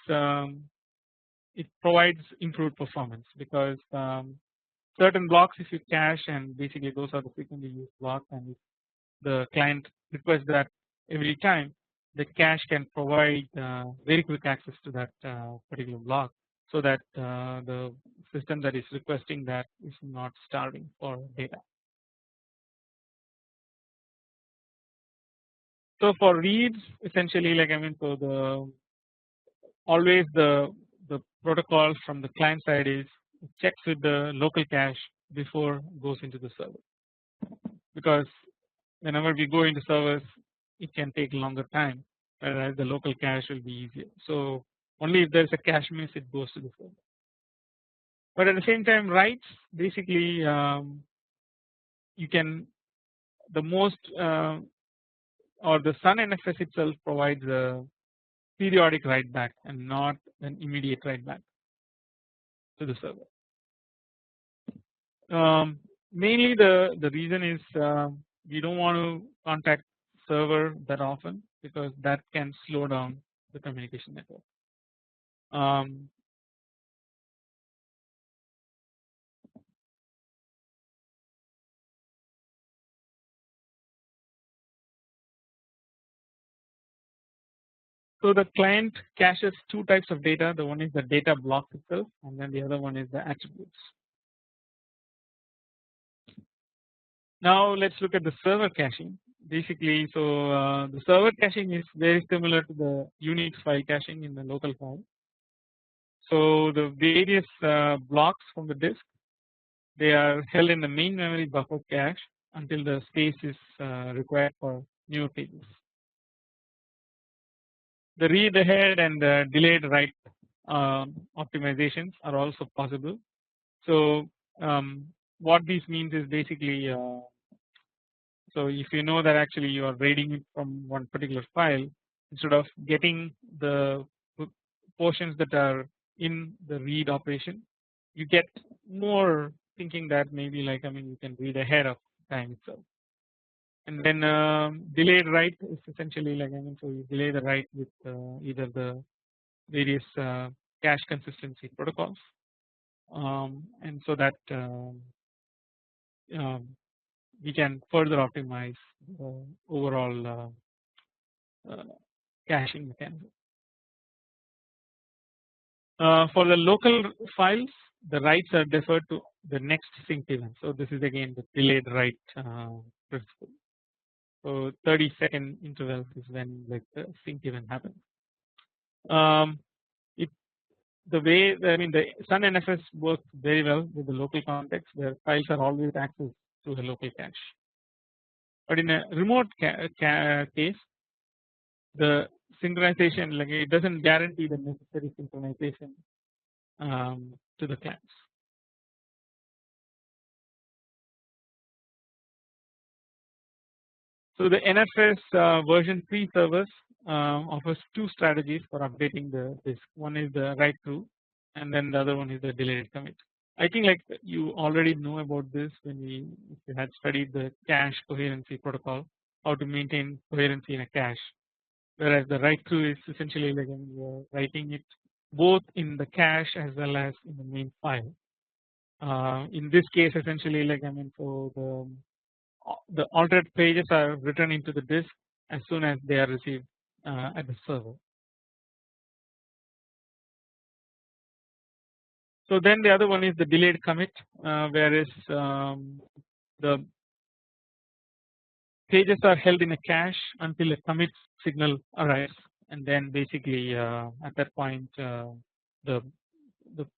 it provides improved performance because certain blocks if you cache, and basically those are the frequently used blocks, and if the client requests that every time, the cache can provide very quick access to that particular block, so that the system that is requesting that is not starving for data. So for reads, essentially, like I mean, so the always the protocol from the client side is checks with the local cache before goes into the server, because whenever we go into servers it can take longer time, whereas the local cache will be easier. So only if there is a cache miss it goes to the server. But at the same time, writes basically you can the most or the Sun NFS itself provides a periodic write back and not an immediate write back to the server. Mainly the reason is we don't want to contact server that often because that can slow down the communication network. So the client caches two types of data. The one is the data block itself, and then the other one is the attributes. Now let's look at the server caching. Basically, so the server caching is very similar to the Unix file caching in the local file. So the various blocks from the disk, they are held in the main memory buffer cache until the space is required for newer pages. The read ahead and the delayed write optimizations are also possible. So what this means is basically so if you know that actually you are reading it from one particular file, instead of getting the portions that are in the read operation, you get more thinking that maybe like I mean you can read ahead of time itself. And then delayed write is essentially like I mean so you delay the write with either the various cache consistency protocols, and so that we can further optimize the overall caching mechanism. For the local files, the writes are deferred to the next synced event. So this is again the delayed write principle. So 30-second intervals is when like the sync event happens. It the way I mean the Sun NFS works very well with the local context where files are always accessed through the local cache. But in a remote case, the synchronization like it doesn't guarantee the necessary synchronization to the clients. So the NFS version 3 servers offers two strategies for updating the disk. One is the write through, and then the other one is the delayed commit. I think like you already know about this when if you had studied the cache coherency protocol, how to maintain coherency in a cache. Whereas the write through is essentially like you're writing it both in the cache as well as in the main file. In this case, essentially like I mean, so the altered pages are written into the disk as soon as they are received at the server. So then the other one is the delayed commit, whereas the pages are held in a cache until a commit signal arrives, and then basically at that point the the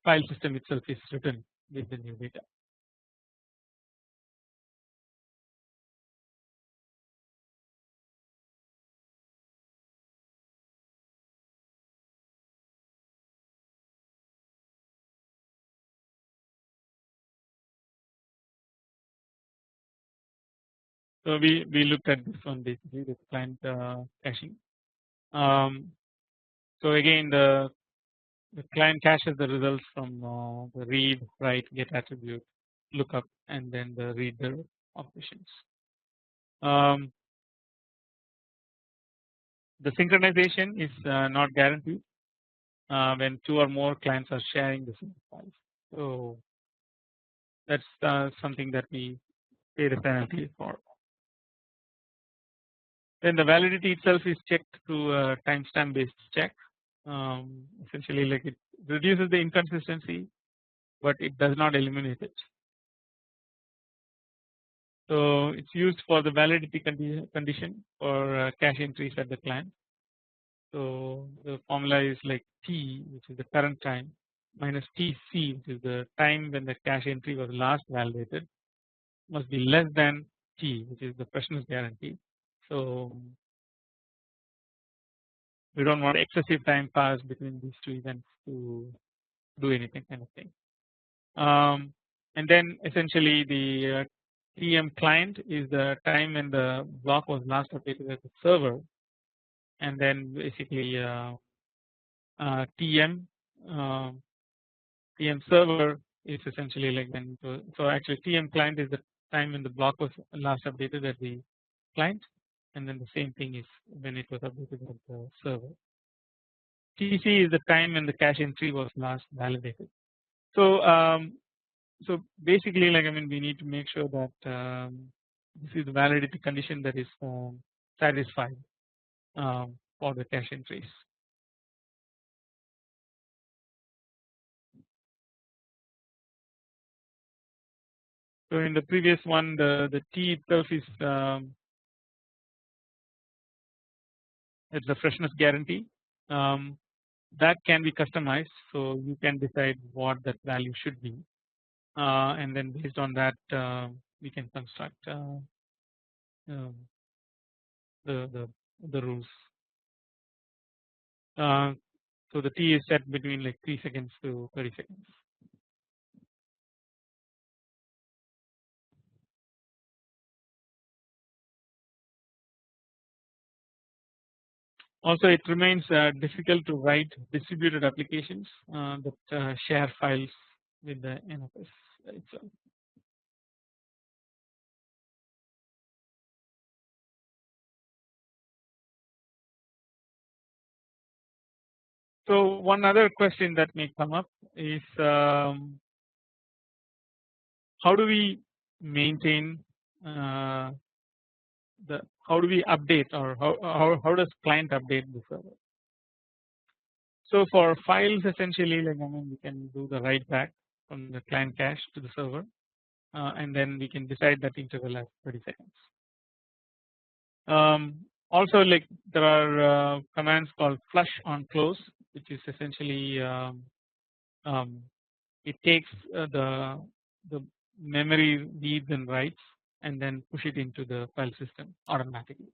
file system itself is written with the new data. So we looked at this one basically, this client caching. So again the client caches the results from the read, write, get attribute, lookup, and then the reader operations. The synchronization is not guaranteed when two or more clients are sharing the same files. So that's something that we pay the penalty for. Then the validity itself is checked through a timestamp based check. Essentially, like it reduces the inconsistency, but it does not eliminate it. So it's used for the validity condition for cache entries at the client. So the formula is like T, which is the current time, minus TC, which is the time when the cache entry was last validated, must be less than T, which is the freshness guarantee. So we don't want excessive time passed between these two events to do anything kind of thing. And then essentially the TM client is the time when the block was last updated at the server, and then basically TM TM server is essentially like when so actually TM client is the time when the block was last updated at the client, and then the same thing is when it was updated at the server. TC is the time when the cache entry was last validated. So so basically, like I mean, we need to make sure that this is the validity condition that is satisfied for the cache entries. So in the previous one, the T itself is it's the freshness guarantee. That can be customized, so you can decide what that value should be, and then based on that we can construct um, the the rules. So the T is set between like 3 seconds to 30 seconds. Also, it remains difficult to write distributed applications that share files with the NFS itself. So one other question that may come up is how do we maintain how do we update, or how does client update the server? So for files, essentially, like I mean, we can do the write back from the client cache to the server, and then we can decide that interval as 30 seconds. Also, like there are commands called flush on close, which is essentially it takes the memory reads and writes and then push it into the file system automatically.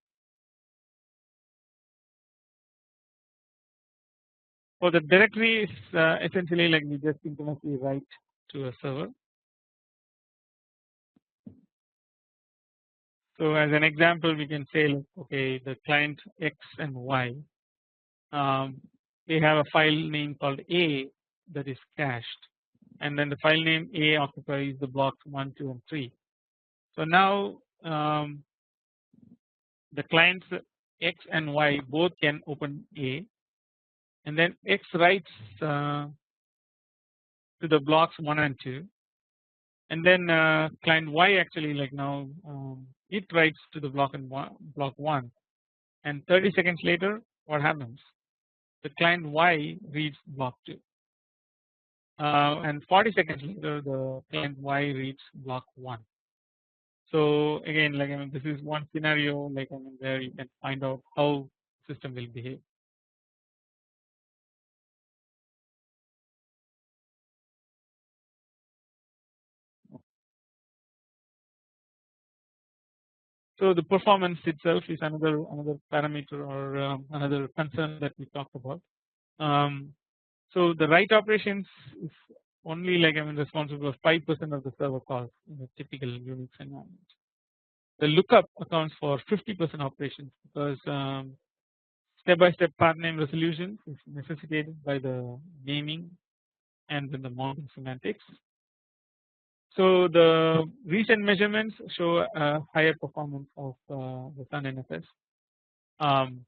For the directory, essentially like we just synchronously write to a server. So as an example, we can say, like, okay, the client X and Y, they have a file name called A that is cached, and then the file name A occupies the blocks 1, 2, and 3. So now the clients X and Y both can open A, and then X writes to the blocks 1 and 2, and then client Y actually like now it writes to the block 1, and 30 seconds later what happens? The client Y reads block 2, and 40 seconds later the client Y reads block 1. So again, like I mean, this is one scenario, like I mean, where you can find out how system will behave. So the performance itself is another parameter or another concern that we talked about. So the write operations is only like I mean responsible for 5% of the server calls in a typical Unix environment. The lookup accounts for 50% operations because step-by-step path name resolution is necessitated by the naming and then the mounting semantics. So the recent measurements show a higher performance of the Sun NFS, and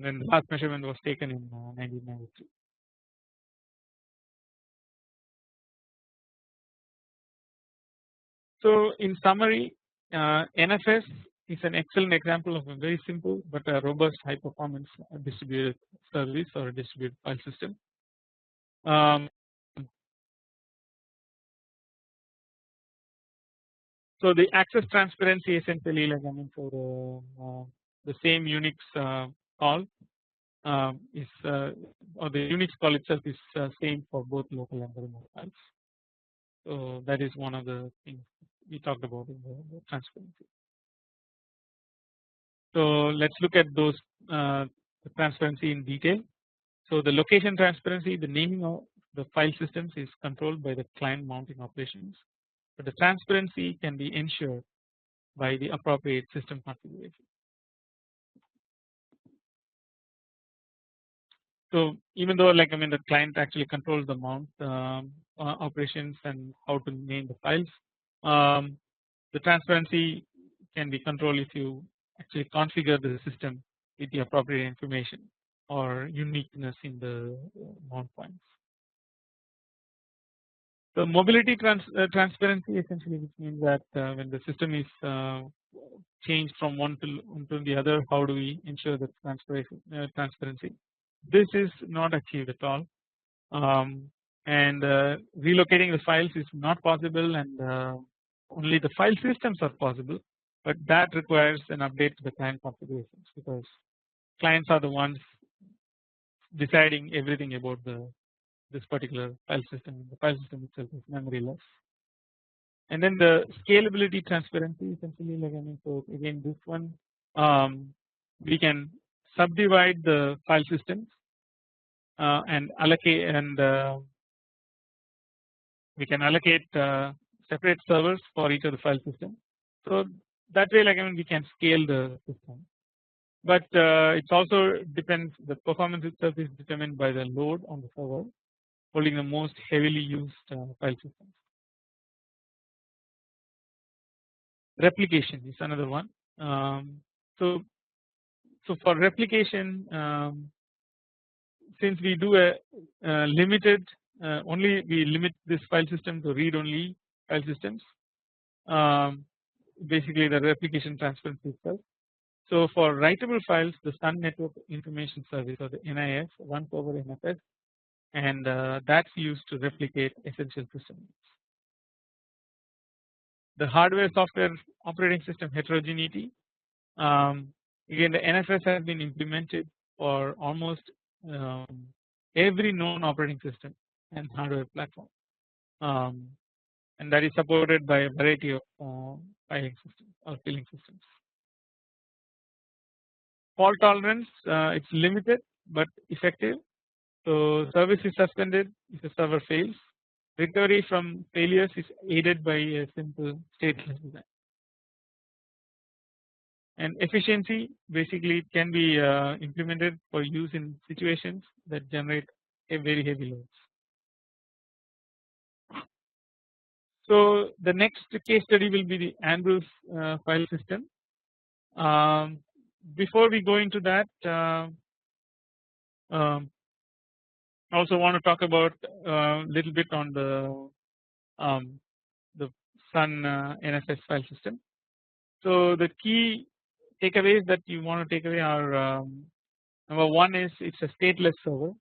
then the last measurement was taken in 1993. So in summary, NFS is an excellent example of a very simple but a robust high performance distributed service or a distributed file system. So the access transparency essentially like I mean for the same Unix call is or the Unix call itself is same for both local and remote files. So that is one of the things we talked about in the transparency. So let's look at those the transparency in detail. So the location transparency, the naming of the file systems is controlled by the client mounting operations, but the transparency can be ensured by the appropriate system configuration. So even though like I mean the client actually controls the mount operations and how to name the files, the transparency can be controlled if you actually configure the system with the appropriate information or uniqueness in the mount points. So mobility transparency essentially, which means that when the system is changed from one to the other, how do we ensure that transparency? This is not achieved at all, and relocating the files is not possible, and only the file systems are possible, but that requires an update to the client configurations because clients are the ones deciding everything about this particular file system. The file system itself is memoryless. And then the scalability transparency essentially like I mean so again this one we can subdivide the file systems and allocate and we can allocate separate servers for each of the file system. So that way like I mean we can scale the system, but it's also depends, the performance itself is determined by the load on the server holding the most heavily used file systems. Replication is another one. So for replication, since we do a limited only we limit this file system to read only file systems, basically the replication transparency itself. So for writable files, the Sun Network Information Service or the NIS runs over NFS, and that's used to replicate essential systems. The hardware software operating system heterogeneity, again the NFS has been implemented for almost every known operating system and hardware platform, and that is supported by a variety of filing systems or filling systems. Fault tolerance, it's limited but effective. So service is suspended if the server fails. Recovery from failures is aided by a simple stateless design. And efficiency, basically it can be implemented for use in situations that generate a very heavy loads. So the next case study will be the Andrews file system. Before we go into that, I also want to talk about a little bit on the Sun NFS file system. So the key takeaways that you want to take away are number one is it's a stateless server,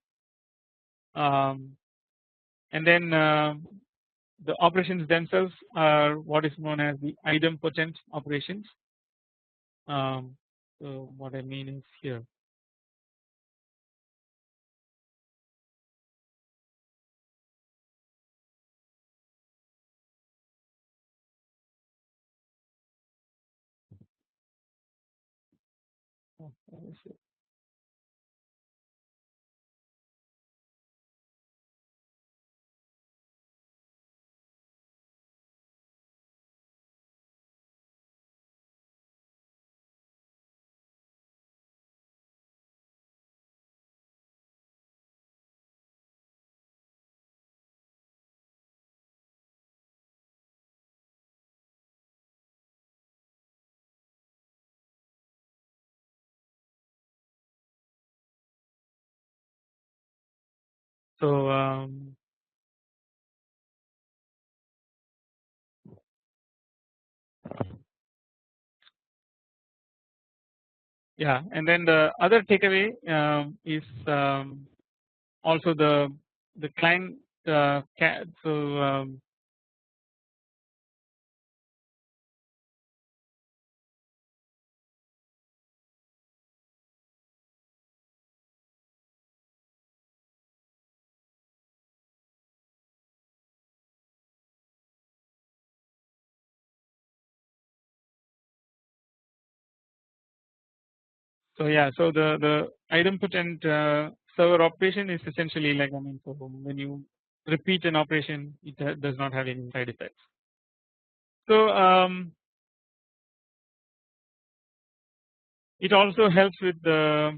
and then the operations themselves are what is known as the idempotent operations. So what I mean is here. Oh, where is it? So yeah, and then the other takeaway is also the client so so yeah, so the idempotent server operation is essentially like, I mean, so when you repeat an operation, it does not have any side effects. So it also helps with the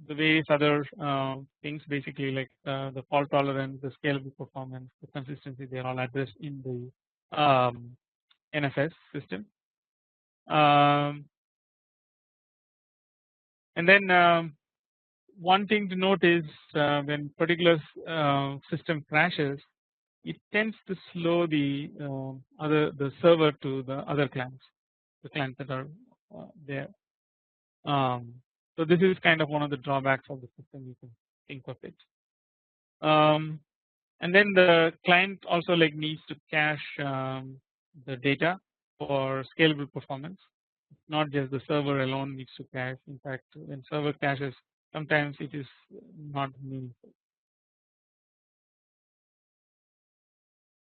various other things, basically like the fault tolerance, the scalable performance, the consistency. They are all addressed in the NFS system. And then one thing to note is when particular system crashes, it tends to slow the the server to the other clients, the clients that are there. So this is kind of one of the drawbacks of the system, you can think of it. And then the client also like needs to cache the data for scalable performance. Not just the server alone needs to cache. In fact, when server caches, sometimes it is not meaningful.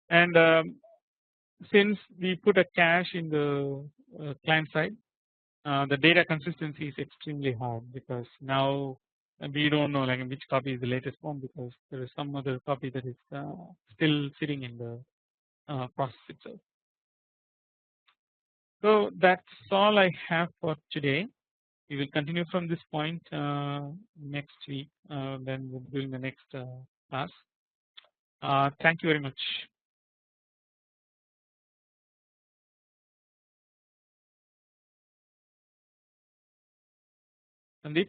And since we put a cache in the client side, the data consistency is extremely hard, because now we don't know like which copy is the latest one, because there is some other copy that is still sitting in the process itself. So that's all I have for today. We will continue from this point next week, then during the next class. Thank you very much. Sandeep.